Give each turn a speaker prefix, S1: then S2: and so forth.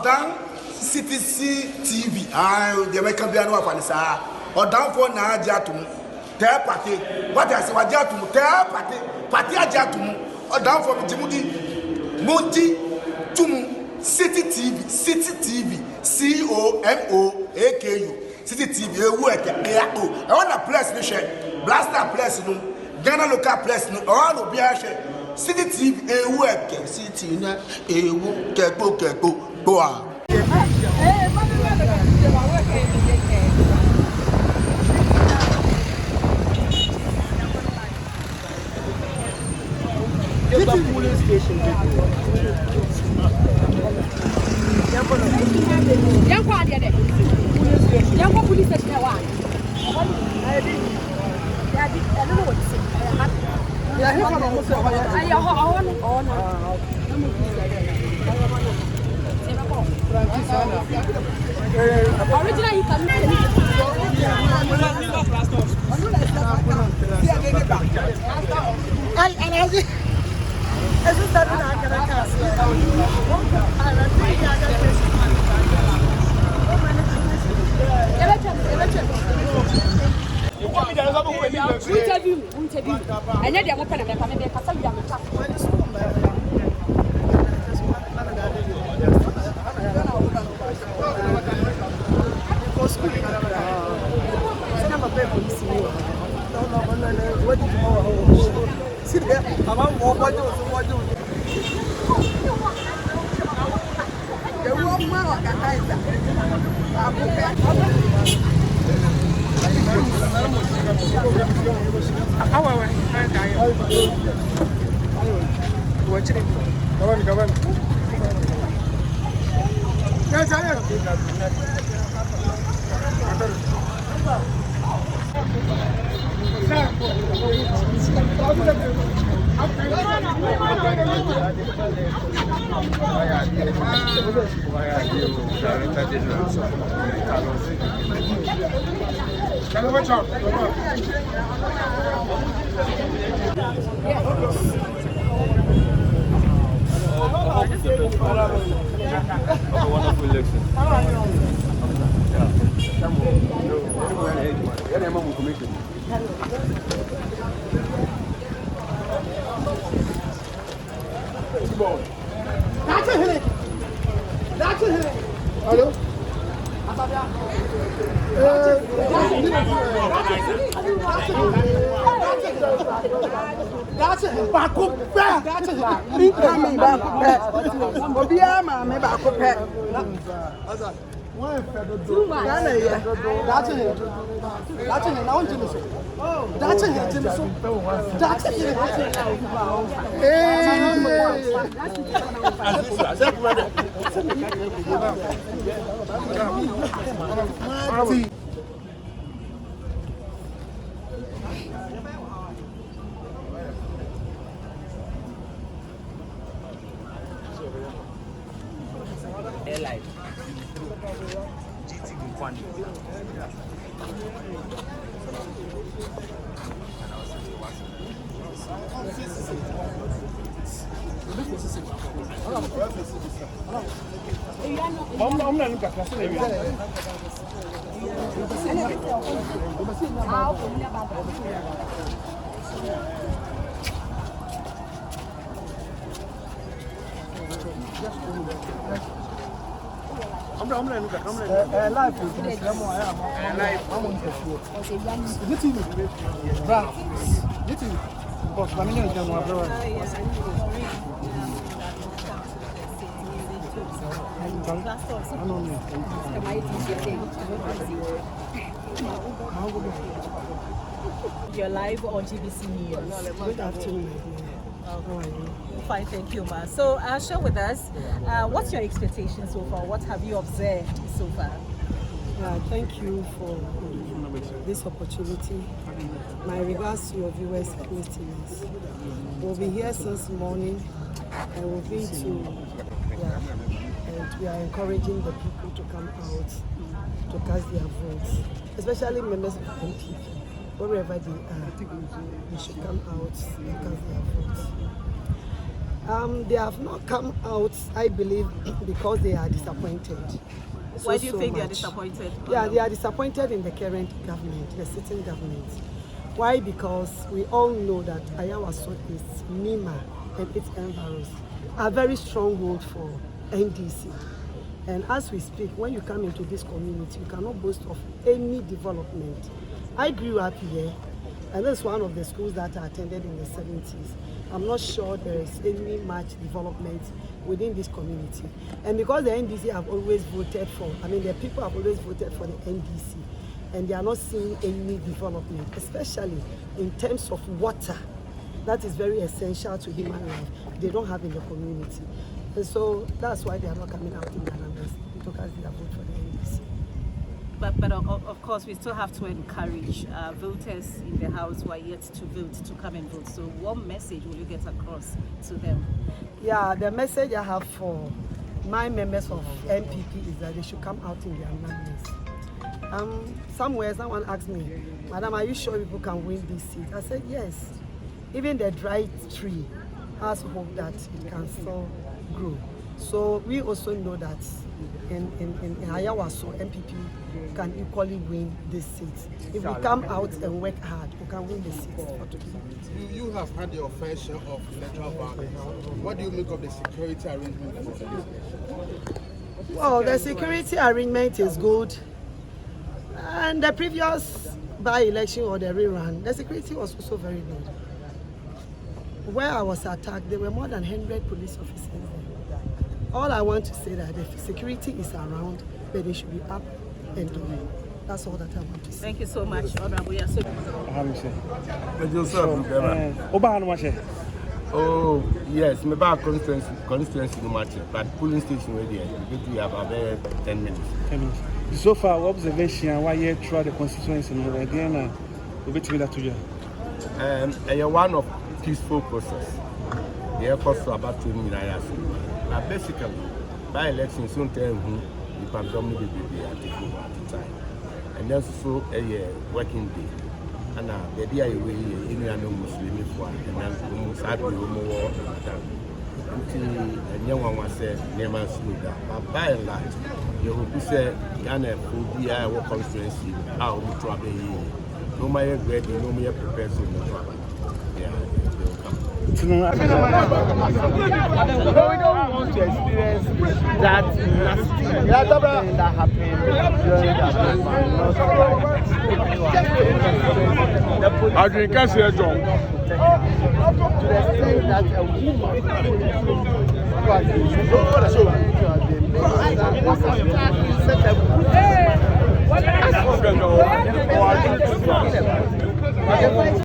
S1: down CTC TV. The American Biano of Anissa. Or down for Najatum. Tell party. What I say, Wajatum. Tell party. Party Ajatum. Or down for Timothy. Monty Tum. City TV. City TV. COMOAKU. City TV. I want a place. Blaster place. Ghana local place. All will be a share. City TV. City na. Keko. Go on.
S2: Police station. Police station.
S3: Wonderful election.
S4: Hello? That's it. Back up. That's it. Coming back.
S5: You're live on GBC News.
S4: Good afternoon.
S5: Fine, thank you, ma. So, share with us, what's your expectation so far? What have you observed so far?
S4: Thank you for this opportunity. My regards to your viewers and listeners. We'll be here since morning and we'll be and we are encouraging the people to come out to cast their votes, especially members of NPP. Wherever they are, they should come out and cast their votes. They have not come out, I believe, because they are disappointed.
S5: Why do you think they are
S4: much.
S5: disappointed?
S4: Yeah, they are disappointed in the current government, the sitting government. Why? Because we all know that Ayawaso is Nima and its environs are very stronghold for NDC. And as we speak, when you come into this community, you cannot boast of any development. I grew up here, and that's one of the schools that I attended in the 70s. I'm not sure there is any much development within this community. And because the NDC have always voted for, the people have always voted for the NDC, and they are not seeing any development, especially in terms of water. That is very essential to human life. They don't have in the community. And so that's why they are not coming out in the numbers, because they are voting for the NDC.
S5: But of course, we still have to encourage voters in the House who are yet to vote to come and vote. So what message will you get across to them?
S4: Yeah, the message I have for my members of NPP is that they should come out in their numbers. Somewhere someone asked me, Madam, are you sure people can win this seat? I said, yes. Even the dry tree has hope that it can still grow. So we also know that in Ayawaso, NPP can equally win this seat. If we come out and work hard, we can win the seat.
S6: You have had your fair share of electoral violence. What do you make of the security arrangement?
S4: Well, the security arrangement is good. And the previous by-election or the rerun, the security was also very good. Where I was attacked, there were more than 100 police officers there. All I want to say that the security is around, but they should be up and doing. That's all that I want to say.
S5: Thank you so much, Honorable. We are so
S7: Oh, yes, my back constituency no matter, but polling station ready. We have about 10 minutes.
S8: 10 minutes. So far, what observation why you try the constituency again? We that to you.
S7: One of peaceful process. The efforts for about 2 million. But basically, by elections, soon tell who the pandemic will be at the time. And that's also a working day. And the day I will in the Muslim for and then almost had to more until a young one was said, never slow down. But by and large, you will say, Ghana will be our constituency, our trouble. No matter ready, no matter prepared to no trouble. Yeah, they will come.
S9: We don't want to experience that nasty thing that happened during the I drink a share, John. To the extent that a woman who has been